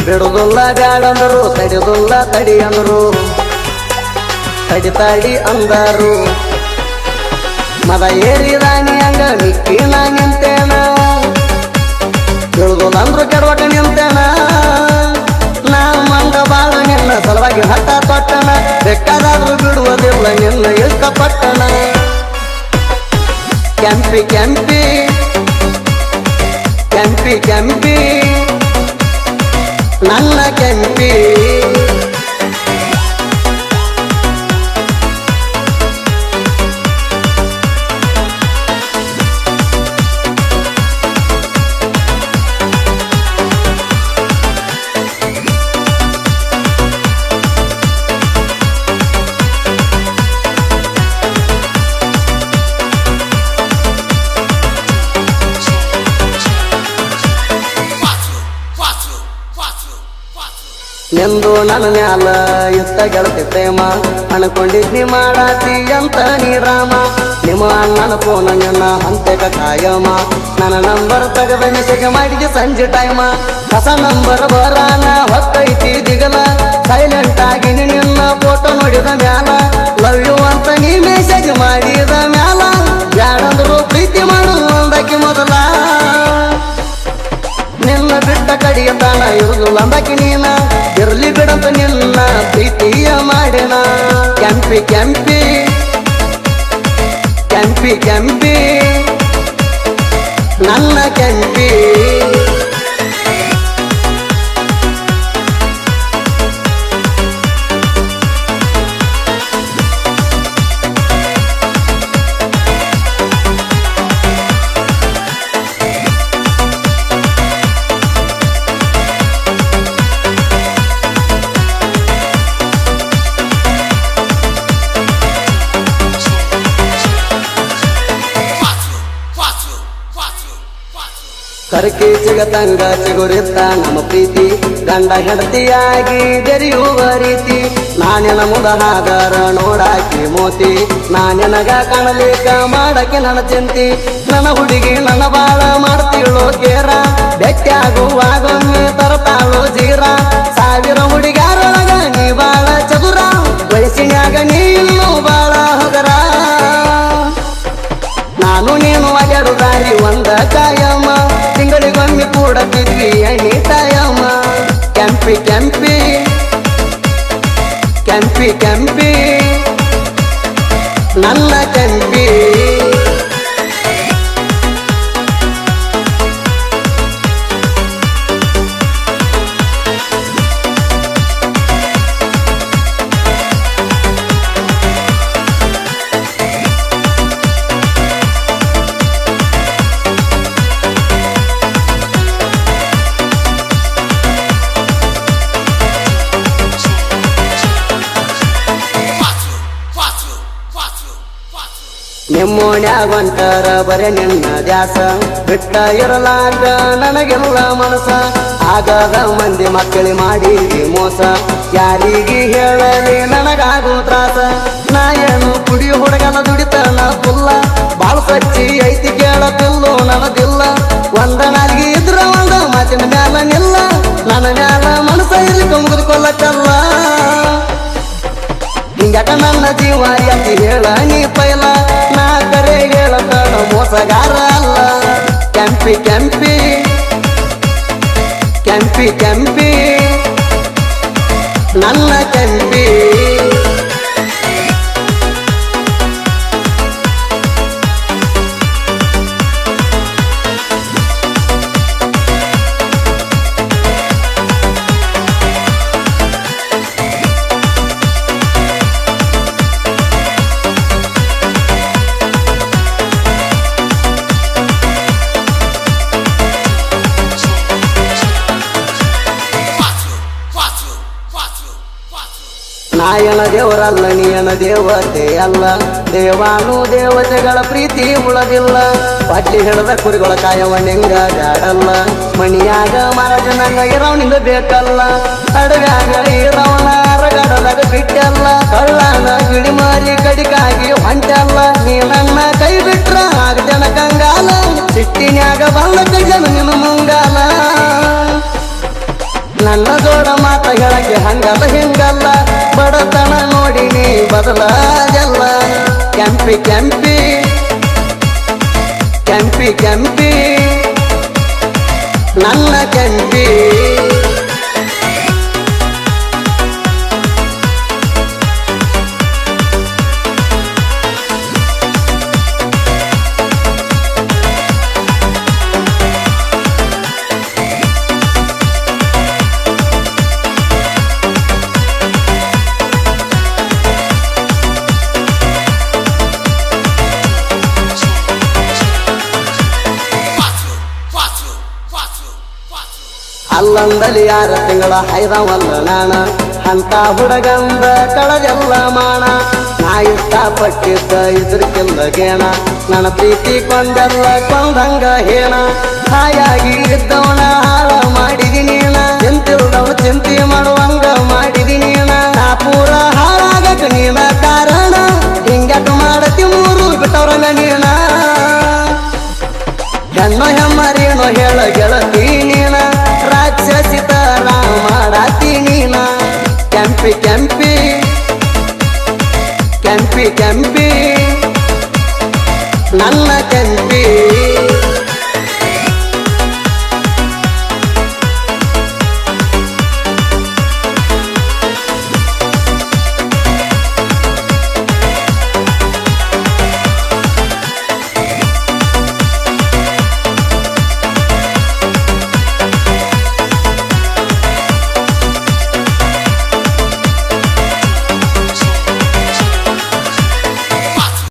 ಬಿಡುದಿಲ್ಲ ಬ್ಯಾಡಂದರು ತಡಿದುಲ್ಲ ತಡಿ ಅಂದರು ತಡಿ ಅಂದರು ಮದ ಏರಿ ರಾಣಿ ಹಂಗ ಮಿಕ್ಕಿ ನಾ ನಿಂತೇನ ಬಿಡುದಿಲ್ಲ ಅಂದ್ರು ಕೆಡವಟ ನಿಂತೇನ ನಾ ಮಂಗ ಬಾಳ ನಿನ್ನ ಸಲುವಾಗಿ ಹಠ ತೊಟ್ಟನ ಬೇಕಾದ್ರೂ ಬಿಡುವುದಿಲ್ಲ ನಿನ್ನ ಇಷ್ಟಪಟ್ಟನ ಕೆಂಪಿ ಕೆಂಪಿ ಕೆಂಪಿ ಕೆಂಪಿ ನನ್ನ ಕೆಂಪಿ ನಿಂದು ನನ್ನ ಮ್ಯಾಲ ಇತ್ತ ಗೆಳತಿ ಪ್ರೇಮ ಅನ್ಕೊಂಡಿದ್ನಿ ಮಾಡಾತಿ ಅಂತ ನೀ ರಾಮ ನಿಮ್ಮ ಅಣ್ಣನ ಫೋನ ನಿನ್ನ ಹಂತೆಗ ಕಾಯಮ ನನ್ನ ನಂಬರ್ ತೆಗೆದ ಮೆಸೇಜ್ ಮಾಡಿದ ಸಂಜೆ ಟೈಮ ಹೊಸ ನಂಬರ್ ಬರಾನ ಹೊತ್ತೈತಿ ದಿಗಲ ಸೈಲೆಂಟ್ ಆಗಿ ನಿನ್ನ ಫೋಟೋ ನೋಡಿದ ಮ್ಯಾಲ ಲವ್ ಯು ಅಂತ ನೀ ಮೆಸೇಜ್ ಮಾಡಿದ ಮ್ಯಾಲ ಬ್ಯಾಡಂದ್ರು ಪ್ರೀತಿ ಮಾಡು ಅಂದಕ್ಕೆ ಮೊದಲ ನಿನ್ನ ಬಿಟ್ಟ ಕಡಿಯ ತಾಣ ಇರುದಿಲ್ಲ ಅಂದಕ್ಕೆ ನೀನ ಇರ್ಲಿ ಬಿಡಂತ ನಿನ್ನ ಪ್ರೀತಿಯ ಮಾಡಿನ ಕೆಂಪಿ ಕೆಂಪಿ ಕೆಂಪಿ ಕೆಂಪಿ ನನ್ನ ಕೆಂಪಿ ಕರಕಿ ಸಿಗತಂಗ ಸಿಗುರಿತ್ತ ನಮ್ಮ ಪ್ರೀತಿ ಗಂಡ ಹೆಂಡತಿಯಾಗಿ ಬೆರೆಯುವ ರೀತಿ ನಾನಿನ ಮುದ ಹಾಗಾರ ನೋಡಾಕಿ ಮೋತಿ ನಾನಿನಗ ಕಾಣಲಿಕ್ಕ ಮಾಡಕ್ಕೆ ನನ್ನ ಚಿಂತಿ ನನ್ನ ಹುಡುಗಿ ನನ್ನ ಬಾಳ ಮಾಡ್ತೀಳೋ ಕೇರ ಬೆಟ್ಟಾಗುವಾಗೊಮ್ಮೆ ತರತಾಳೋ ಜೀರ ಸಾವಿರ ಹುಡುಗಾರೊಳಗ ನೀ ಬಾಳ ಚದುರ ವಯಸ್ಸಿನ್ಯಾಗ ನೀ ಇನ್ನೂ ಬಾಳ ಹಗರ ನಾನು ನೀನು ಅಡ್ಯಾಡು ದಾರಿ ಒಂದ ಕಾಯಮ್ಮ ತಿಂಗಳಿಗೊಮ್ಮೆ ಕೂಡತಿದ್ವಿ ಎಣ್ಣಿ ತಾಯಮ್ಮ ಕೆಂಪಿ ಕೆಂಪಿ ಕೆಂಪಿ ಕೆಂಪಿ ನನ್ನ ಕೆಂಪಿ ನಿಮ್ಮೋಣ್ಯಾಗ ಹೊಂಟಾರ ಬರೆ ನಿನ್ನ ದ್ಯಾಸ ಬಿಟ್ಟ ಇರಲಾಗ ನನಗೆಲ್ಲ ಮನಸ ಆಗದ ಮಂದಿ ಮಕ್ಕಳಿ ಮಾಡಿ ಮೋಸ ಯಾರಿಗೆ ಹೇಳಲಿ ನನಗಾಗೋ ತ್ರಾಸ ನಾ ಏನು ಕುಡಿ ಹುಡುಗನ ದುಡಿತನ ಪುಲ್ಲ ಬಾಳ ಸಚ್ಚಿ ಐತಿ ಕೇಳತಿಲ್ಲೋ ನನದಿಲ್ಲ ಒಂದ ನಾಲ್ಗಿ ಇದ್ರ ಒಂದ ಮಾತಿನ ಮ್ಯಾಲ ನಿಲ್ಲ ನನ್ನ ಮ್ಯಾಲ ಮನಸ ಇರ್ಲಿಕ್ಕೆ ಮುಗಿದುಕೊಳ್ಳಕ್ಕಲ್ಲ ಹಿಂಗಟ ನನ್ನ ಜೀವ ಯಾಕೆ ಹೇಳ ನೀ ಪೈಲ ನಾ ಕರೆ ಹೇಳತಾನ ಮೋಸಗಾರ ಅಲ್ಲ ಕೆಂಪಿ ಕೆಂಪಿ ಕೆಂಪಿ ಕೆಂಪಿ ನನ್ನ ಕೆಂಪಿ ನಾಯನ ದೇವರಲ್ಲ ನೀಯನ ದೇವತೆ ಅಲ್ಲ ದೇವಾನು ದೇವತೆಗಳ ಪ್ರೀತಿ ಉಳದಿಲ್ಲ ಪಟ್ಟಿ ಹಿಡದ ಕುರಿಗಳ ಕಾಯವ ನಿಂಗ ಬ್ಯಾಡಲ್ಲ ಮಣಿಯಾಗ ಮಹಾರಾಜನಂಗ ಇರವನಿಂದ ಬೇಕಲ್ಲ ಅಡವ್ಯಾಗ ಇರವನ ಅರಗಡದಾಗ ಬಿಟ್ಟಲ್ಲ ಕಳ್ಳನ ಗಿಡಿ ಮಾರಿ ಕಡಿಕಾಗಿ ಹೊಂಟಲ್ಲ ನೀ ನನ್ನ ಕೈ ಬಿಟ್ರ ಆಗದನ ಕಂಗಾಲ ಸಿಟ್ಟಿನ್ಯಾಗ ಬಂದ ಕೈಜನ ನಿನ್ನ ಮುಂಗಾಲ ನನ್ನ ಜೋಡ ಮಾತ ಹೇಳಕ್ಕೆ ಹಂಗಲ್ಲ ಹಿಂಗಲ್ಲ ಬಡತನ ನೋಡಿ ನೀ ಬದಲಾಗಲ್ಲ ಕೆಂಪಿ ಕೆಂಪಿ ಕೆಂಪಿ ಕೆಂಪಿ ನನ್ನ ಕೆಂಪಿ ಅಲ್ಲಂದಲಿ 6 ತಿಂಗಳ ಹೈದವಲ್ಲ ನಾಣ ಅಂತ ಹುಡುಗಂದ ಕಳದೆಲ್ಲ ಮಾಣ ನಾ ಇಷ್ಟಪಟ್ಟಿದ್ದ ಇದ್ರಕ್ಕೆಲ್ಲ ಗೇಣ ನನ್ನ ಪ್ರೀತಿ ಕೊಂದೆಲ್ಲ ಕೊಂದಂಗ ಹೇಣ ಹಾಯಾಗಿ ಇದ್ದವನ ಹಾಳ ಮಾಡಿದಿ ನೀಣ ಚಿಂತಿಲ್ದವ ಚಿಂತೆ ಮಾಡುವಂಗ ಮಾಡಿದಿ ನೀಣ ನಾ ಪೂರ ಹಾಳಾಗಕ ನೀನ ಕಾರಣ ಹಿಂಗ್ಯಾಕ ಮಾಡತಿ ಮೂರು ಬಿಟ್ಟವ್ರಂಗ ನೀಣ ಹೆಣ್ಣು ಹೆಮ್ಮರೇನೋ ಹೇಳ ಗೆಳತಿ ನೀನ ರಾಕ್ಷಸಿ ತರ ಮಾಡಾತಿ ನೀನ ಕೆಂಪಿ ಕೆಂಪಿ ಕೆಂಪಿ ಕೆಂಪಿ ನನ್ನ ಕೆಂಪಿ